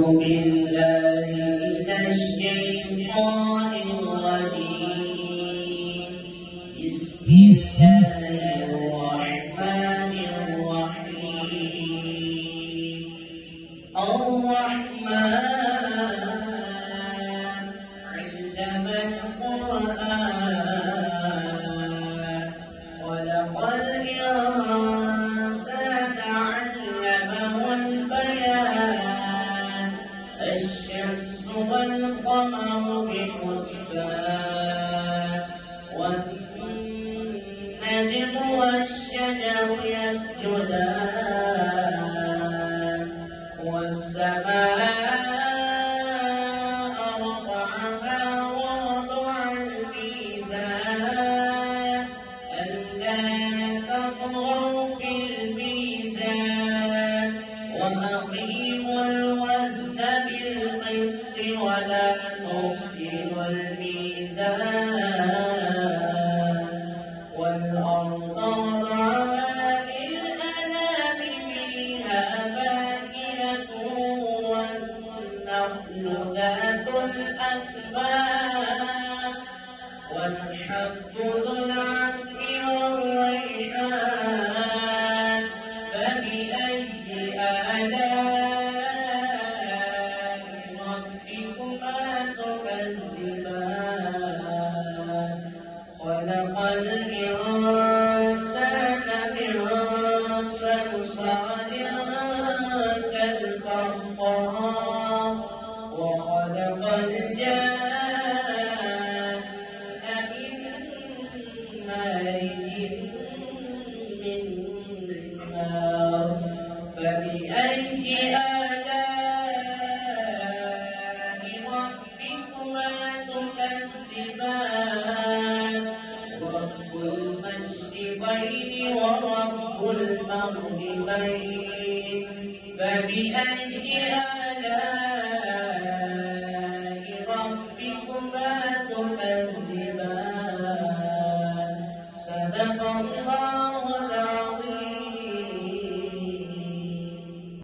بالله من الشيطان الرجيم. بسم الله الرحمن الرحيم. الرحمن علم القرآن خلق الإنسان علمه البيان. الشمس والقمر بحسبان والنجم والشجر يسجدان والسماء رفعها ووضع الميزان ألا تطغوا في الميزان وأقيموا الوزن بالقسط ولا تخسروا الميزان والأرض وضعها للأنام فيها فاكهة والنخل ذات الأكمام والحب ذو العصف والريحان. فبأي آلاء ربكما تكذبان؟ خلق الإنسان من صلصال كالفخار وخلق الجان من مارج من نار. فبأي آلاء ربكما تكذبان؟ رب المشرقين ورب المغربين. فبأي آلاء